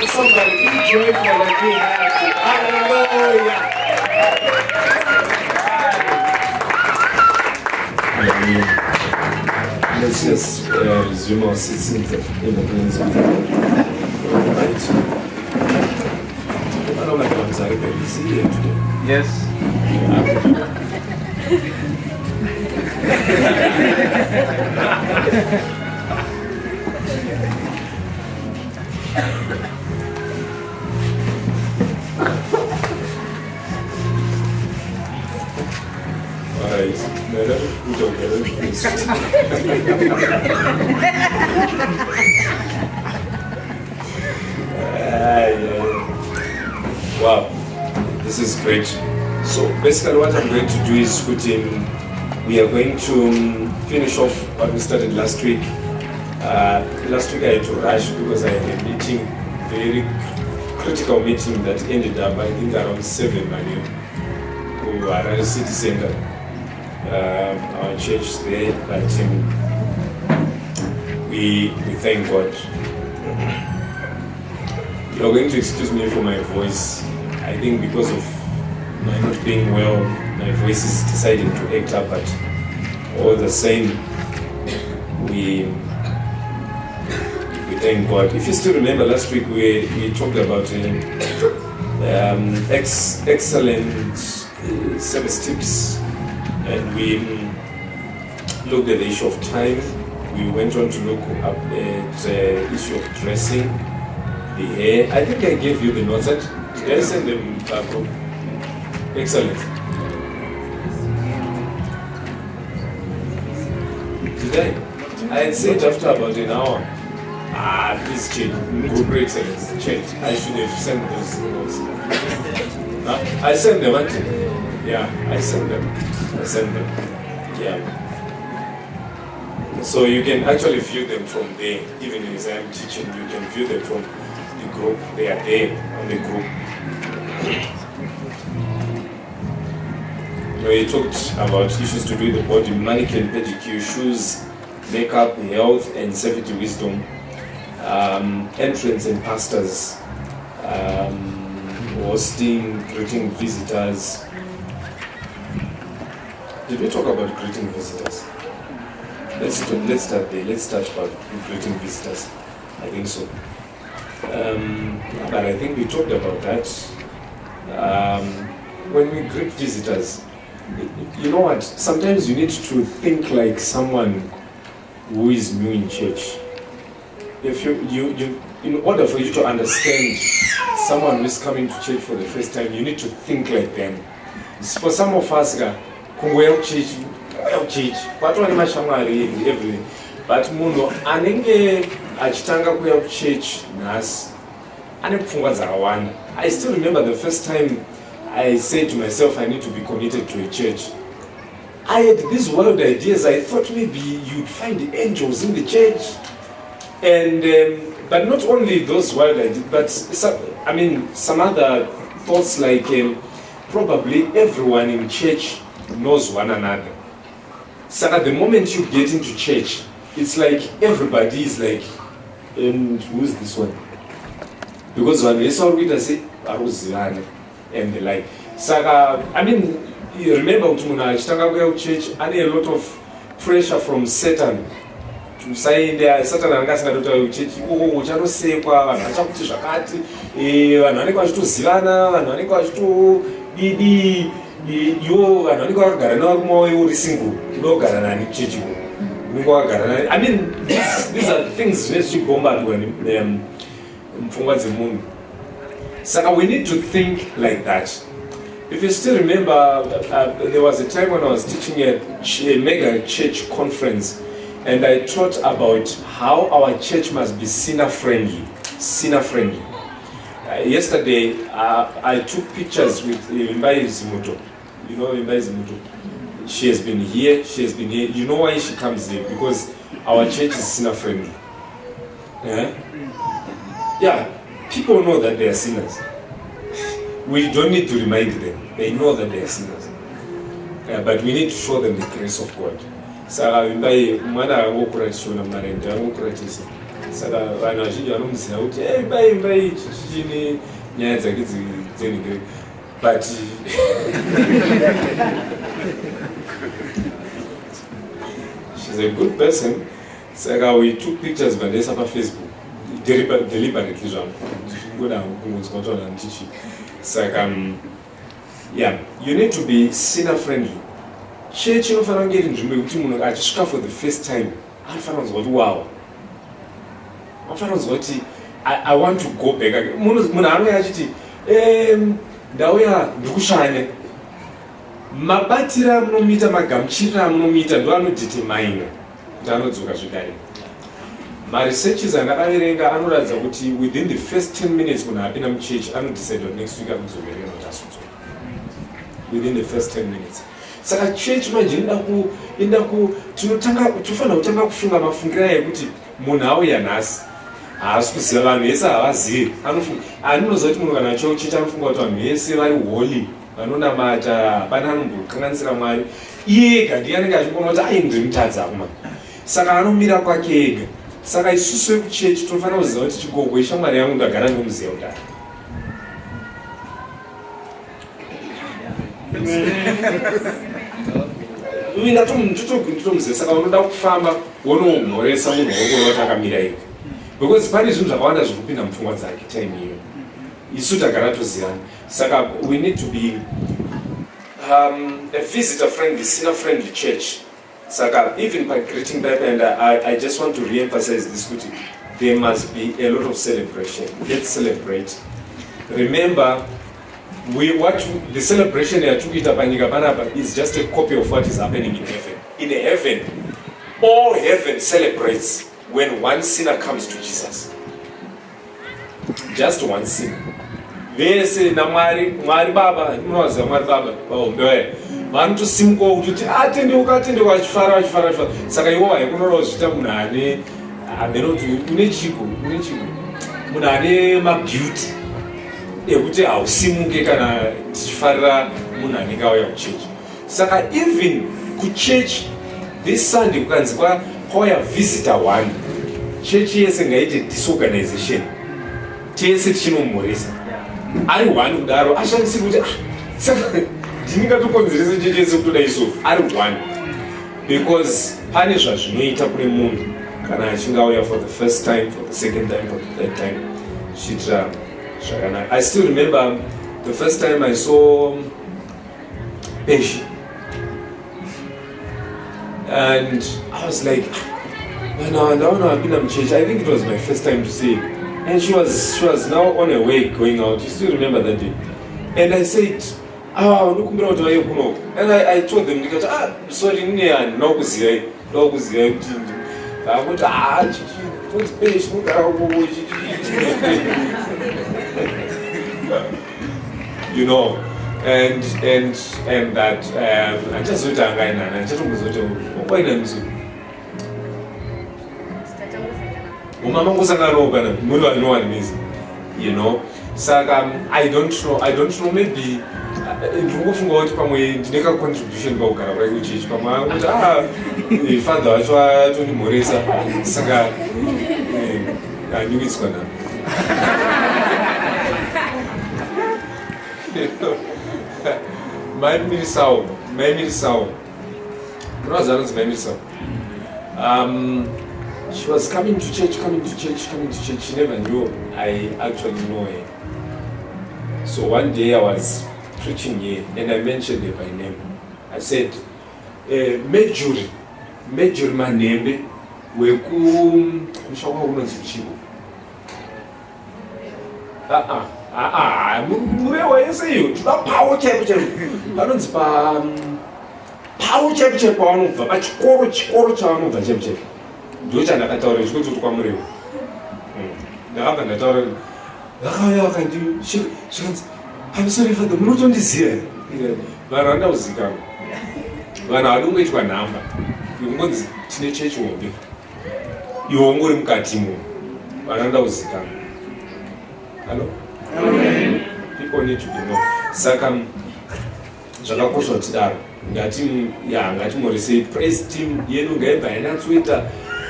Somebody be joyful and be happy. Hallelujah. Let's just resume our seats in the presence of the Lord. Right. I don't like what I'm busy here today. Yes. Alright, wow, this is great. So basically what I'm going to do is we are going to finish off what we started last week. Last week I had to rush because I had a meeting, very critical meeting that ended up I think around 7 million who are at the city center. Our church there, but we thank God. You're going to excuse me for my voice. I think because of my not being well, my voice is deciding to act up, but all the same, we thank God. If you still remember last week, we talked about excellent service tips. And we looked at the issue of time. We went on to look up at the issue of dressing, the hair. I think I gave you the notes. Did I send them back home? Excellent. Did I? I had said after about an hour. Please change. Good excellence. Change. I should have sent those notes. I sent them, actually. Yeah, I sent them. Yeah. So you can actually view them from there. Even as I'm teaching, you can view them from the group. They are there on the group. We talked about issues to do with the body, manicure and pedicure, shoes, makeup, health and safety wisdom, entrance and pastors, hosting, greeting visitors. Did we talk about greeting visitors? Let's start there. Let's start about greeting visitors. I think so. But I think we talked about that. When we greet visitors, you know what? Sometimes you need to think like someone who is new in church. If you in order for you to understand someone who is coming to church for the first time, you need to think like them. For some of us, kungoya kuchurch kwatova nemashamwari everything, but munhu anenge achitanga kuya kuchurch nhasi ane pfungwa dzakawanda. I still remember the first time I said to myself I need to be committed to a church. I had these wild ideas. I thought maybe you'd find angels in the church, and but not only those wild ideas, but some other thoughts like probably everyone in church knows one another. So at the moment you get into church, it's like everybody is like, and who's this one? Because when they saw it, I say, Aruzana, and the like. So you remember to church, and a lot of pressure from Satan to say there, Satan and Gasna church, oh, Jano Sequa, and Achakuti Shakati, and Anika to Zilana, and Anika to Didi. You are not going to know more. You single. No Garanani Chichi. These are things that you bombard when from what's the moon. So we need to think like that. If you still remember, there was a time when I was teaching a mega church conference, and I taught about how our church must be sinner friendly. Yesterday, I took pictures with Imbai Zimuto. You know Imbai Zimuto? She has been here. You know why she comes here? Because our church is sinner friendly. Yeah, people know that they are sinners. we don't need to remind them. They know that they are sinners. But we need to show them the grace of God. Saka imbai mwana angokuratisa na marende angokuratisa. Saka vanhu vazhinji vanomuziva kuti imbai chichini nyaya dzake dzeningire. But she's a good person. Saka we took pictures vandaisa pa Facebook deliberately zvamo. Ngoda kungonzwa kuti vanhu vanotichi. Saka yeah, you need to be sinner friendly. Church inofanira kunge iri nzvimbo yekuti munhu achisvika for the first time anofanira kunzwa kuti wow, anofanira kunzwa kuti I want to go back again. Munhu anouya achiti ndauya ndikushanya, mabatiro amunomuita, magamuchiriro amunomuita ndo anodetermine kuti anodzoka zvekare. Maresearches andakaverenga anoratidza kuti within the first 10 minutes munhu apinda muchechi anodecide kuti next week akudzokerera kuti asudzoka within the first 10 minutes. Saka church manje tinofanira kutanga kufunga mafungiro ekuti munhu auya nhasi haasi kuziva, vanhu vese havazivi. Anonoziva kuti munhu kana achiuya kuchechi anofunga kuti vanhu vese vari holy, vanonamata, hapana anombokanganisira Mwari. Iye ega ndiye anenge achimbona kuti ai ndiri mutadzi akuma. Saka anomira kwake ega. Saka isusu vekuchechi tinofanira kuziva kuti chigogwe shamwari yangu ndagara nomuziva kudai. Nditomuziva. Saka unoda kufamba wonomhoresa munhu wokuona kuti akamira ega, because pane zvinhu zvakawanda zviri kupinda mupfungwa dzake time iyo. Isu tagara tozivana. Saka we need to be a visitor friendly, sinner friendly church. Saka even by greeting back, and I just want to re-emphasize this, there must be a lot of celebration. Let's celebrate. Remember, the celebration is just a copy of what is happening in heaven. In heaven, all heaven celebrates when one sinner comes to Jesus. Just one sinner. Vese na Mwari Baba, Mwari Baba, vanotosimuka kuti atendeuka achifara. Saka iwowa yakunorawo zvita munhu ane kuti une chipo munhu ane mabeauty ekuti hausimuke kana tichifarira munhu anenge auya kuchechi. Saka even kuchechi this Sunday kukanzi kwauya visitor 1, chechi yese ngaite disorganization, tese tichinomhoresa ari 1 kudaro ashandisiri kuti saka ndingatokonzeresa chechi yese kutoda iso ari 1, because pane zvazvinoita kune munhu kana achinge auya for the first time, for the second time, for the third time zvichitira zvakanaka. I still remember the first time I saw Peshi, and I was like, I think it was my first time to see her. And she was now on her way going out. You still remember that day? And I said, and I told them, sorry, you know, and that I just went and I just you know. So I don't know, maybe ndingofunga kuti pamwe ndineka contribution pakugara kwai kuchechi, pamwe kuti father wacho atondimhoresa, saka andikuitswa nani. Maimirisawo. Unozanonzi Maimirisawo. She was coming to church. She never knew I actually know her. So one day I was preaching here and I mentioned her by name. I said, Mejuri Manembe, mshaka unonzi Chibo. Murewa yeseyo power chapter. Vanonzi power chapter pavanobva pachikoro chavanobva chapter. Ndo chandakataura chikuti kwamurewa. Ndakabva ndataura vakauya vakandishikanzi pamusoro ifadha munotondiziva. Vanhu vanoda kuzikanwa. Vanhu havadi kungoitwa nhamba. Kungonzi tine chechi hombe. Iwe ungori mukatimo. Vanhu vanoda kuzikanwa. Hello? Amen. people need to be known. Saka zvakakosha kuti daro ngatimhoresei praise team yedu ngaibva inatsoita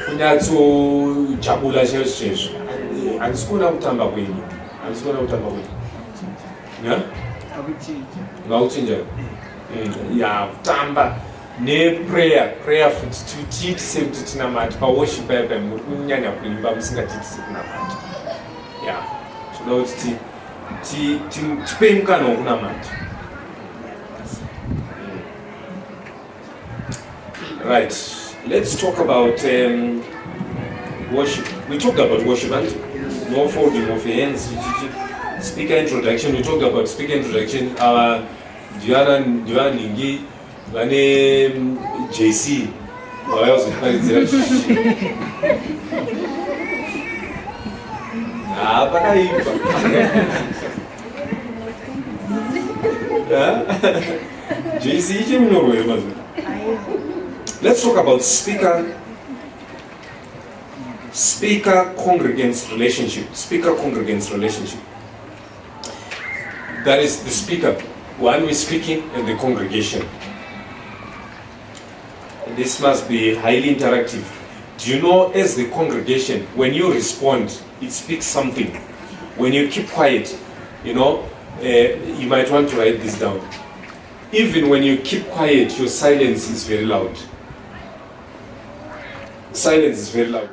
kunyatsojabula chaizvo chaizvo. Handisi kuona kutamba kwenyu, ngauchinja kutamba neprayer futi tiitise kuti tinamati paworship yapa muri kunyanya kuimba musingatiitise kunamata. Toda kuti tipei mukana wokunamata. Right, let's talk about worship. We talked about worship and no folding of hands. Speaker introduction, we talked about speaker introduction. Diana Ningi, Vane JC, JC, let's talk about speaker-congregants relationship. Speaker-congregants relationship. That is the speaker, one who is speaking, and the congregation. This must be highly interactive. Do you know, as the congregation, when you respond, it speaks something. When you keep quiet, you might want to write this down. Even when you keep quiet, your silence is very loud. Silence is very loud.